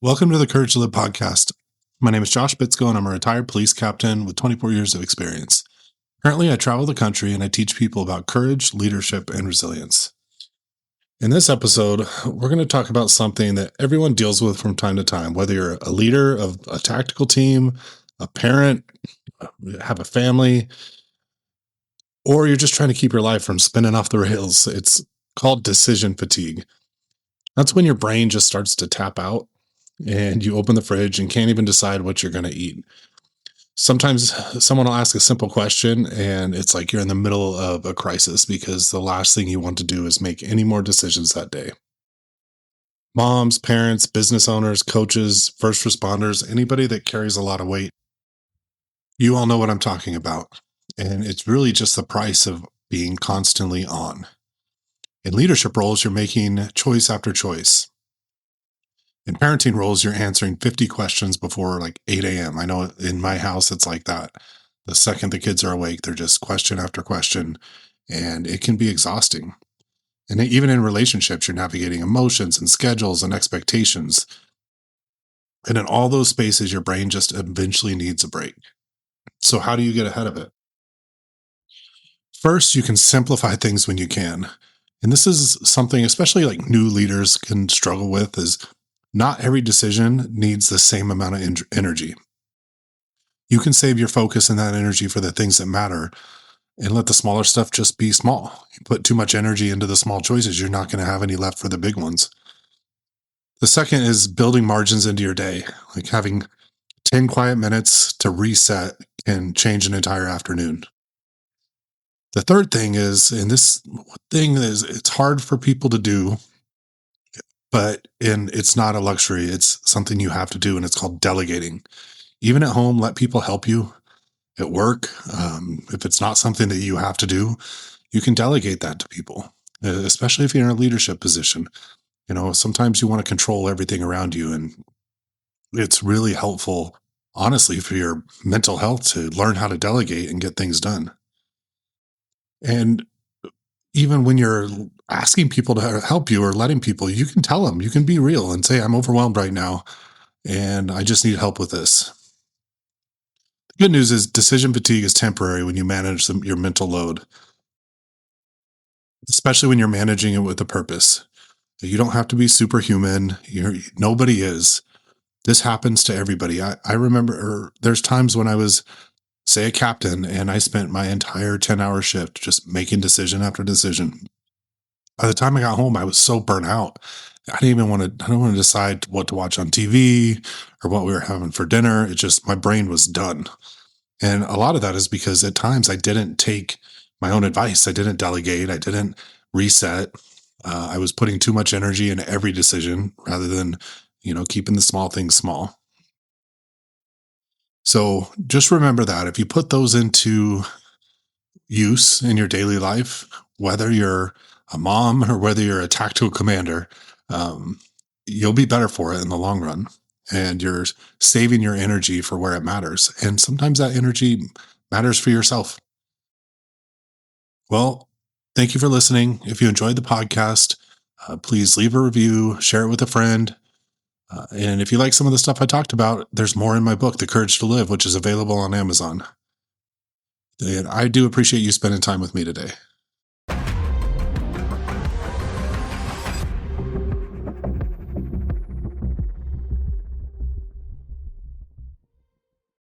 Welcome to the Courage to Live podcast. My name is Josh Bitsko, and I'm a retired police captain with 24 years of experience. Currently, I travel the country and I teach people about courage, leadership, and resilience. In this episode, we're going to talk about something that everyone deals with from time to time, whether you're a leader of a tactical team, a parent, have a family, or you're just trying to keep your life from spinning off the rails. It's called decision fatigue. That's when your brain just starts to tap out and you open the fridge and can't even decide what you're going to eat. Sometimes someone will ask a simple question and it's like you're in the middle of a crisis because the last thing you want to do is make any more decisions that day. Moms, parents, business owners, coaches, first responders, anybody that carries a lot of weight, you all know what I'm talking about. And it's really just the price of being constantly on. In leadership roles, you're making choice after choice. In parenting roles, you're answering 50 questions before like 8 a.m. I know in my house, it's like that. The second the kids are awake, they're just question after question, and it can be exhausting. And even in relationships, you're navigating emotions and schedules and expectations. And in all those spaces, your brain just eventually needs a break. So how do you get ahead of it? First, you can simplify things when you can. And this is something, especially like new leaders can struggle with, is not every decision needs the same amount of energy. You can save your focus and that energy for the things that matter and let the smaller stuff just be small. You put too much energy into the small choices, you're not going to have any left for the big ones. The second is building margins into your day, like having 10 quiet minutes to reset can change an entire afternoon. The third thing is, and this thing is, it's hard for people to do, and it's not a luxury. It's something you have to do, and it's called delegating. Even at home, let people help you. At work, if it's not something that you have to do, you can delegate that to people, especially if you're in a leadership position. You know, sometimes you want to control everything around you, and it's really helpful, honestly, for your mental health to learn how to delegate and get things done. And even when you're asking people to help you or letting people, you can tell them, you can be real and say, I'm overwhelmed right now and I just need help with this. The good news is decision fatigue is temporary when you manage your mental load, especially when you're managing it with a purpose. You don't have to be superhuman. Nobody is. This happens to everybody. I remember there's times when I was, say, a captain and I spent my entire 10-hour shift just making decision after decision. By the time I got home, I was so burnt out. I didn't want to decide what to watch on TV or what we were having for dinner. It just, my brain was done. And a lot of that is because at times I didn't take my own advice. I didn't delegate. I didn't reset. I was putting too much energy in every decision rather than, keeping the small things small. So just remember that if you put those into use in your daily life, whether you're a mom or whether you're a tactical commander, you'll be better for it in the long run. And you're saving your energy for where it matters. And sometimes that energy matters for yourself. Well, thank you for listening. If you enjoyed the podcast, please leave a review, share it with a friend. And if you like some of the stuff I talked about, there's more in my book, The Courage to Live, which is available on Amazon. And I do appreciate you spending time with me today.